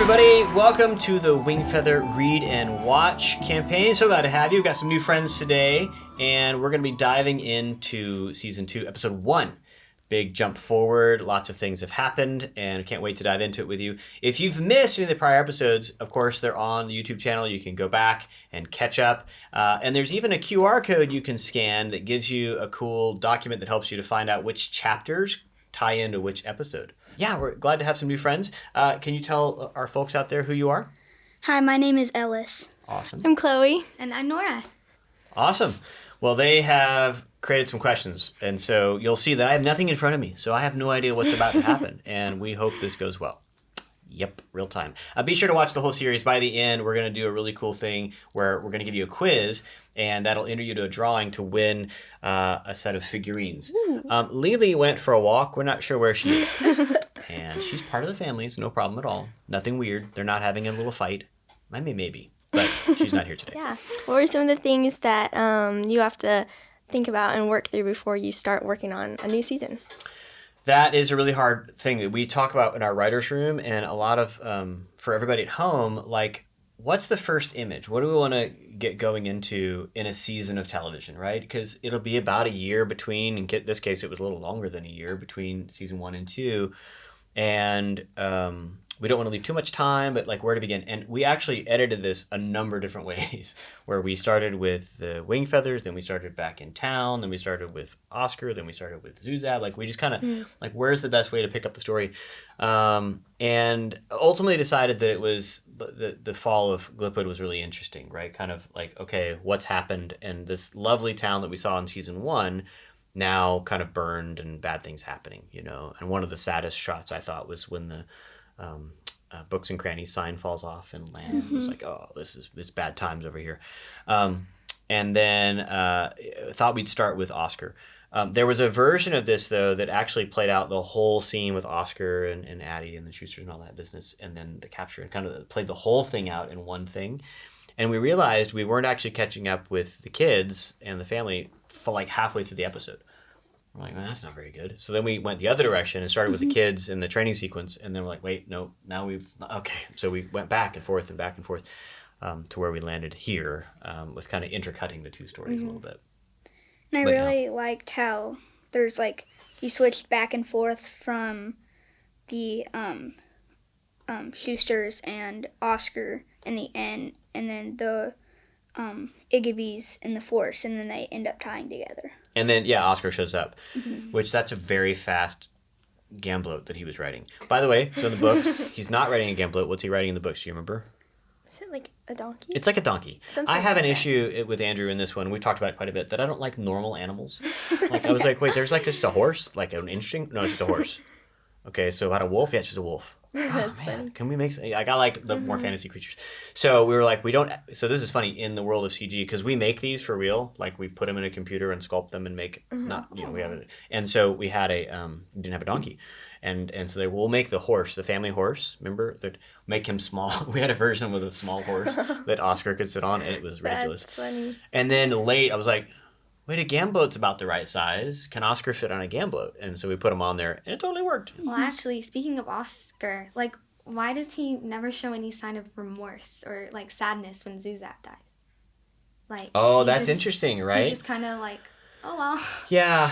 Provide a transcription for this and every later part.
everybody. Welcome to the Wingfeather Read and Watch campaign. So glad to have you. We've got some new friends today, and we're going to be diving into Season 2, Episode 1. Big jump forward. Lots of things have happened, and I can't wait to dive into it with you. If you've missed any of the prior episodes, of course, they're on the YouTube channel. You can go back and catch up. And there's even a QR code you can scan that gives you a cool document that helps you to find out which chapters tie into which episode. Yeah, we're glad to have some new friends. Can you tell our folks out there who you are? Hi, my name is Ellis. Awesome. I'm Chloe. And I'm Nora. Awesome. Well, they have created some questions, and so you'll see that I have nothing in front of me, so I have no idea what's about to happen, and we hope this goes well. Yep, real time. Be sure to watch the whole series. By the end, we're going to do a really cool thing where we're going to give you a quiz, and that'll enter you to a drawing to win a set of figurines. Lily went for a walk. We're not sure where she is. And she's part of the family. It's no problem at all. Nothing weird. They're not having a little fight. I mean, maybe, but she's not here today. Yeah. What are some of the things that you have to think about and work through before you start working on a new season? That is a really hard thing that we talk about in our writer's room, and a lot of, for everybody at home, like, what's the first image? What do we want to get going into in a season of television, right? Because it'll be about a year between, in this case, it was a little longer than a year between season 1 and 2. And we don't want to leave too much time, but like where to begin. And we actually edited this a number of different ways, where we started with the Wingfeathers, then we started back in town, then we started with Oscar, then we started with Zuzab. Like we just kind of like, where's the best way to pick up the story? And ultimately decided that it was the fall of Glipwood was really interesting, right? Kind of like, okay, what's happened? And this lovely town that we saw in season 1 now kind of burned and bad things happening, you know. And one of the saddest shots I thought was when the Books and Crannies sign falls off and land. It was like, oh, it's bad times over here. And then thought we'd start with Oscar. There was a version of this, though, that actually played out the whole scene with Oscar and Addie and the Schusters and all that business, and then the capture, and kind of played the whole thing out in one thing. And we realized we weren't actually catching up with the kids and the family for like halfway through the episode. We're like, well, that's not very good. So then we went the other direction and started with the kids in the training sequence. And then we're like, wait, no, now okay. So we went back and forth to where we landed here with kind of intercutting the two stories a little bit. And I really liked how there's like, you switched back and forth from the Schusters and Oscar in the end, and then the Igibys in the Force, and then they end up tying together. And then, yeah, Oscar shows up, which that's a very fast gamblote that he was writing. By the way, so in the books, he's not writing a gamblote. What's he writing in the books? Do you remember? Is it like a donkey? It's like a donkey. Something I have like an that. issue with Andrew in this one. We've talked about it quite a bit, that I don't like normal animals. Like, I was like, wait, there's like just a horse? Like an interesting? No, it's just a horse. Okay, so about a wolf? Yeah, it's just a wolf. That's Man, funny. can we make? I got like the more fantasy creatures. So we were like, we don't. So this is funny in the world of CG, because we make these for real. Like we put them in a computer and sculpt them and make not, you know, we have it. And so we had didn't have a donkey, and so they will make the horse, the family horse. Remember that, make him small. We had a version with a small horse that Oscar could sit on, and it was ridiculous. That's funny. And then late, I was like, wait, a gamblote's about the right size. Can Oscar fit on a gamblote? And so we put him on there, and it totally worked. Well, actually, speaking of Oscar, like, why does he never show any sign of remorse or, like, sadness when Zuzab dies? Like, Oh, that's interesting, right? He just kind of like, oh, well. Yeah.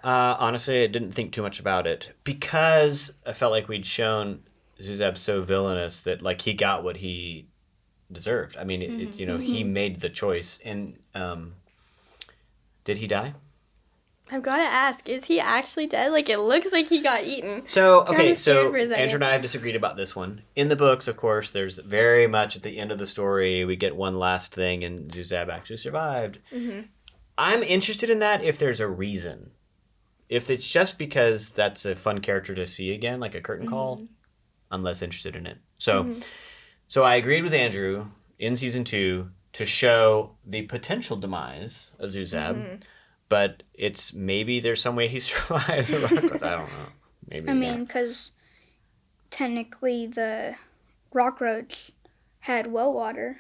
Honestly, I didn't think too much about it, because I felt like we'd shown Zuzab so villainous that, like, he got what he deserved. I mean, you know, he made the choice. And did he die? I've got to ask, is he actually dead? Like, it looks like he got eaten. So, okay, Kinda so scared for a second. Andrew and I have disagreed about this one. In the books, of course, there's very much at the end of the story, we get one last thing, and Zuzab actually survived. I'm interested in that if there's a reason. If it's just because that's a fun character to see again, like a curtain call, I'm less interested in it. So, so I agreed with Andrew in season 2 to show the potential demise of Zuzab, but it's maybe there's some way he survived the rockroach. I don't know. Maybe. I mean, because technically the rockroach had well water.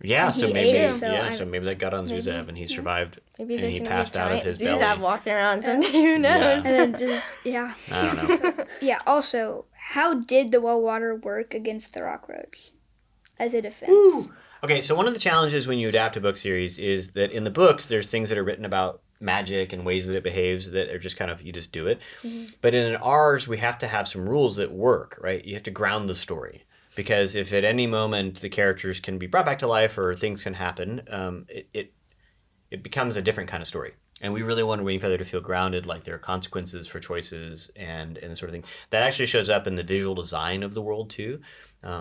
Yeah, And so he maybe ate it, so so maybe that got on Maybe. Zuzab and he survived Maybe and there's he gonna be passed out of giant his Zuzab belly. walking around someday. Who knows? And then just, yeah. I don't know. Yeah, also, how did the well water work against the rockroach as a defense? Ooh. Okay, so one of the challenges when you adapt a book series is that in the books there's things that are written about magic and ways that it behaves that are just kind of you just do it. But in ours we have to have some rules that work, right? You have to ground the story. Because if at any moment the characters can be brought back to life or things can happen, it becomes a different kind of story. And we really wanted Wingfeather to feel grounded, like there are consequences for choices and the sort of thing. That actually shows up in the visual design of the world too.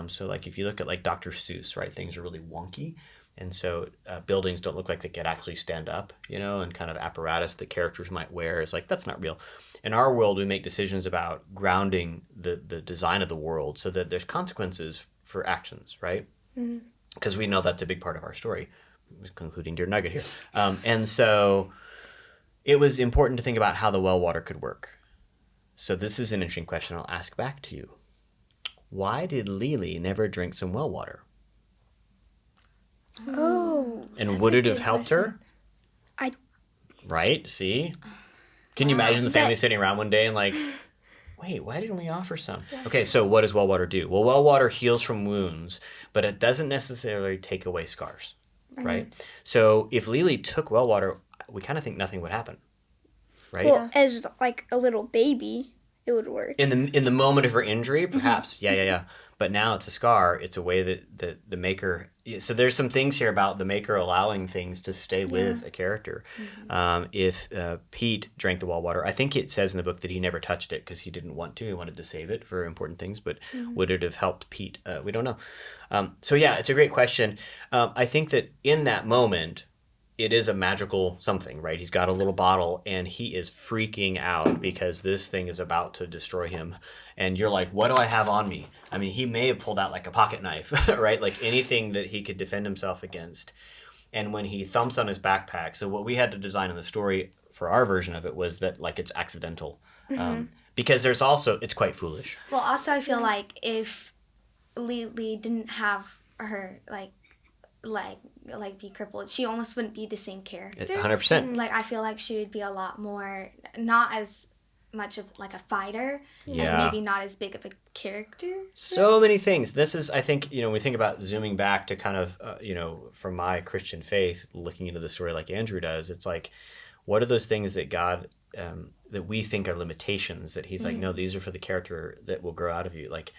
So like if you look at like Dr. Seuss, right, things are really wonky. And so buildings don't look like they could actually stand up, you know, and kind of apparatus that characters might wear is like, that's not real. In our world, we make decisions about grounding the design of the world so that there's consequences for actions, right? Because we know that's a big part of our story, concluding Dear Nugget here. And so it was important to think about how the well water could work. So this is an interesting question I'll ask back to you. Why did Lily never drink some well water? Oh. And would it have helped her? I- Right? See? Can you imagine the family sitting around one day and like, wait, why didn't we offer some? Okay, so what does well water do? Well, well water heals from wounds, but it doesn't necessarily take away scars, right? So if Lily took well water, we kind of think nothing would happen, right? Well, as like a little baby, it would work. In the moment of her injury, perhaps. Yeah. But now it's a scar. It's a way that the maker. So there's some things here about the maker allowing things to stay with a character. If Pete drank the well water, I think it says in the book that he never touched it because he didn't want to. He wanted to save it for important things. But would it have helped Pete? We don't know. So yeah, it's a great question. I think that in that moment, it is a magical something, right? He's got a little bottle and he is freaking out because this thing is about to destroy him. And you're like, what do I have on me? I mean, he may have pulled out like a pocket knife, right? Like anything that he could defend himself against. And when he thumps on his backpack, so what we had to design in the story for our version of it was that like it's accidental. Because there's also, it's quite foolish. Well, also I feel like if Lily didn't have her leg be crippled, she almost wouldn't be the same character. 100%. Like I feel like she would be a lot more, not as much of like a fighter, and maybe not as big of a character. So many things. This is, I think, when we think about zooming back to kind of, from my Christian faith, looking into the story like Andrew does, it's like, what are those things that God, that we think are limitations that he's like, no, these are for the character that will grow out of you. Like,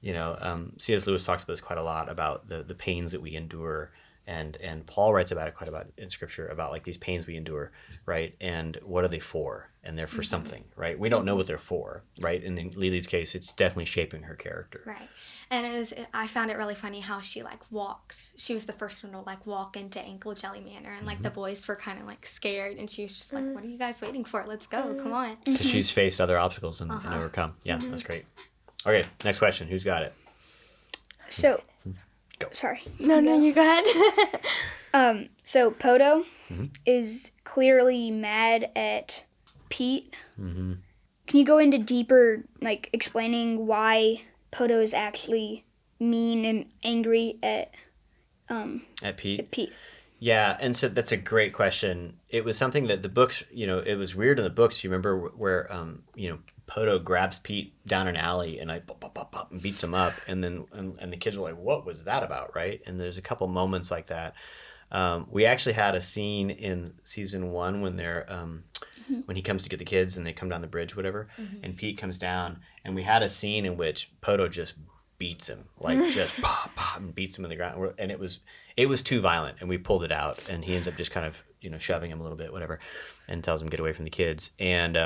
C.S. Lewis talks about this quite a lot about the pains that we endure. And Paul writes about it quite a bit in Scripture about like these pains we endure, right? And what are they for? And they're for something, right? We don't know what they're for, right? And in Lily's case, it's definitely shaping her character. Right. And I found it really funny how she walked. She was the first one to walk into Ankle Jelly Manor, and the boys were kind of scared, and she was just like, "What are you guys waiting for? Let's go! Come on!" Because she's faced other obstacles and overcome. Yeah, that's great. Okay, next question. Who's got it? So, Go. Sorry. No, you go ahead. So Poto is clearly mad at Pete. Can you go into deeper, explaining why Poto is actually mean and angry at Pete? At Pete. Yeah, and so that's a great question. It was something that the books, it was weird in the books. You remember where, Poto grabs Pete down an alley and pop, and beats him up, and then and the kids were like, "What was that about?" Right? And there's a couple moments like that. We actually had a scene in season 1 when they're when he comes to get the kids and they come down the bridge, whatever, and Pete comes down, and we had a scene in which Poto just beats him, just pop, and beats him in the ground, and it was too violent, and we pulled it out, and he ends up just kind of shoving him a little bit, whatever, and tells him get away from the kids, and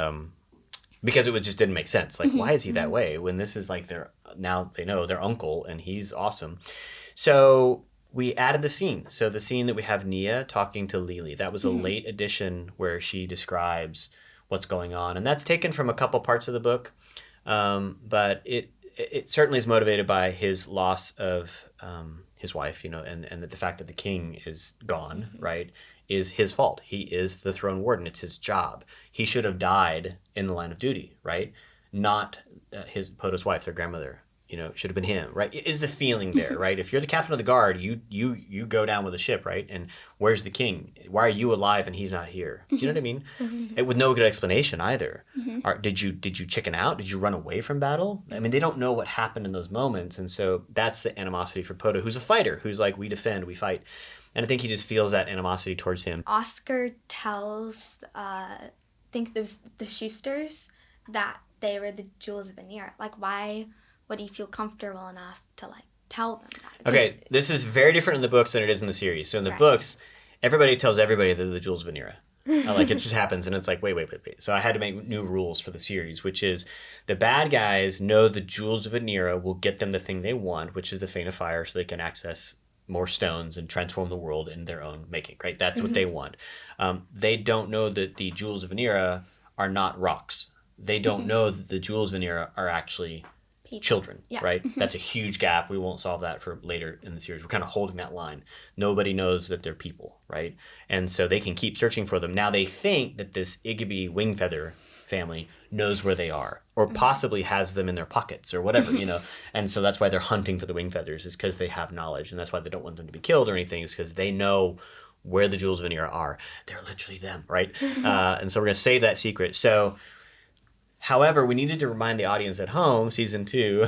because it just didn't make sense. Why is he that way when this is now they know their uncle and he's awesome. So we added the scene. So the scene that we have Nia talking to Lily, that was a late addition where she describes what's going on, and that's taken from a couple parts of the book, but it certainly is motivated by his loss of his wife, and the fact that the king is gone, right, is his fault. He is the throne warden. It's his job. He should have died in the line of duty, right? Not Poto's wife, their grandmother. should have been him, right? Is the feeling there, right? If you're the captain of the guard, you go down with the ship, right? And where's the king? Why are you alive and he's not here? Do you know what I mean? With no good explanation either. Did you chicken out? Did you run away from battle? I mean, they don't know what happened in those moments, and so that's the animosity for Poto, who's a fighter, who's like, we defend, we fight, and I think he just feels that animosity towards him. Oscar tells, I think it was the Schusters, that they were the jewels of Vanir. Like, why would he feel comfortable enough to like tell them that? Okay, this is very different in the books than it is in the series. So in the books, everybody tells everybody they're the jewels of Vanir. Like, it just happens, and it's like, wait. So I had to make new rules for the series, which is the bad guys know the jewels of Vanir will get them the thing they want, which is the Fane of Fire, so they can access more stones and transform the world in their own making, right? That's what they want. They don't know that the jewels of Vanir are not rocks. They don't know that the jewels of Vanir are actually children, right? That's a huge gap. We won't solve that for later in the series. We're kind of holding that line. Nobody knows that they're people, right? And so they can keep searching for them. Now they think that this Igiby Wingfeather family knows where they are, or possibly has them in their pockets or whatever, And so that's why they're hunting for the Wingfeathers, is because they have knowledge, and that's why they don't want them to be killed or anything, is because they know where the jewels of Vanir are. They're literally them, right? And so we're going to save that secret. So however, we needed to remind the audience at home, season 2,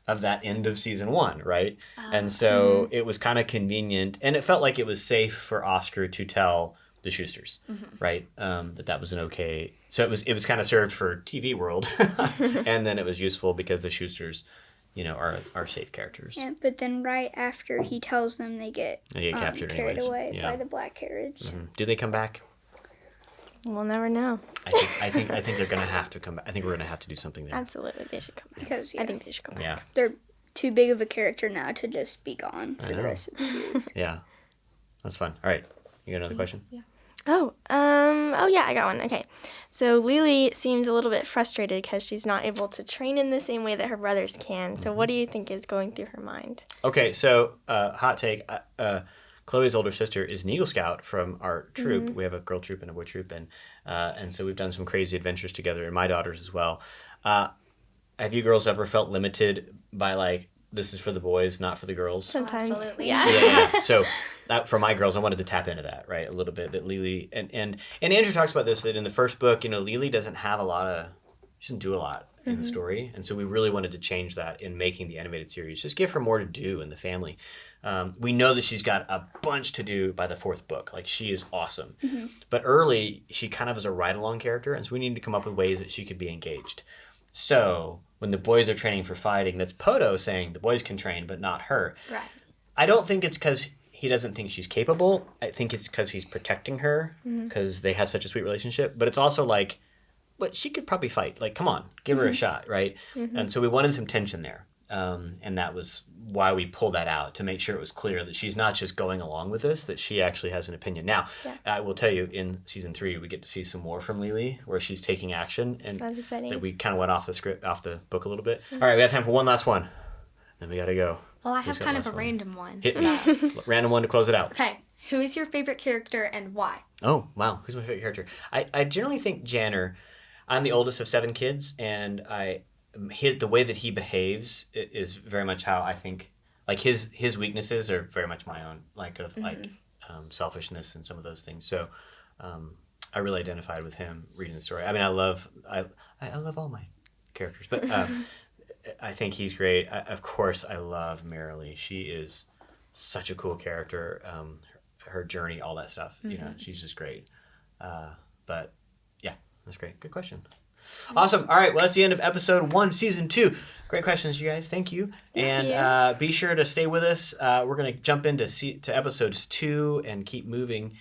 of that end of season 1, right? And so it was kind of convenient, and it felt like it was safe for Oscar to tell the Schusters, right? That was an okay. So it was kind of served for TV world, and then it was useful because the Schusters, are safe characters. Yeah, but then right after he tells them, they get captured carried anyways. away by the black carriage. Do they come back? We'll never know. I think they're gonna have to come back. I think we're gonna have to do something there. Absolutely, they should come back. Because I think they should come back. Yeah. they're too big of a character now to just be gone for the rest of the series. Yeah. That's fun. All right. You got another question? Yeah. Oh yeah, I got one. Okay. So Lily seems a little bit frustrated because she's not able to train in the same way that her brothers can. So what do you think is going through her mind? Okay, so hot take. Chloe's older sister is an Eagle Scout from our troop. We have a girl troop and a boy troop, and so we've done some crazy adventures together, and my daughters as well. Have you girls ever felt limited by, like, this is for the boys, not for the girls? Sometimes. Absolutely. Yeah. Yeah. So for my girls, I wanted to tap into that, right, a little bit. That Lily and Andrew talks about this, that in the first book, Lily doesn't have she doesn't do a lot in the story, and so we really wanted to change that in making the animated series. Just give her more to do in the family. We know that she's got a bunch to do by the 4th book. Like, she is awesome. But early, she kind of is a ride-along character, and so we need to come up with ways that she could be engaged. So when the boys are training for fighting, that's Poto saying the boys can train, but not her. Right. I don't think it's because he doesn't think she's capable. I think it's because he's protecting her, because they have such a sweet relationship. But it's also like, but she could probably fight. Like, come on, give her a shot, right? And so we wanted some tension there. And that was why we pulled that out, to make sure it was clear that she's not just going along with this, that she actually has an opinion. Now, I will tell you, in season 3, we get to see some more from Lily, where she's taking action, and That's exciting. that we kind of went off the book a little bit. All right, we got time for one last one. Then we got to go. Well, I have Who's got kind of last a one? random one. Hit me. Random one to close it out. Okay. Who is your favorite character and why? Oh, wow. Who's my favorite character? I generally think Janner. I'm the oldest of 7 kids, and the way that he behaves is very much how I think, like, his weaknesses are very much my own, like, of selfishness and some of those things. So I really identified with him reading the story. I mean, I love all my characters, but I think he's great. Of course, I love Marilee. She is such a cool character. Her journey, all that stuff. She's just great. But yeah, that's great. Good question. Awesome. All right. Well, that's the end of episode 1, season 2. Great questions, you guys. Thank you. And be sure to stay with us. We're going to jump into to episodes 2 and keep moving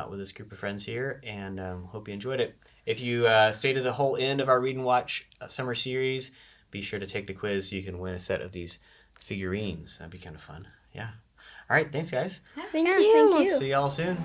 with this group of friends here. And hope you enjoyed it. If you stay to the whole end of our Read and Watch summer series, be sure to take the quiz so you can win a set of these figurines. That'd be kind of fun. Yeah. All right. Thanks, guys. Thank you. Thank you. See y'all soon.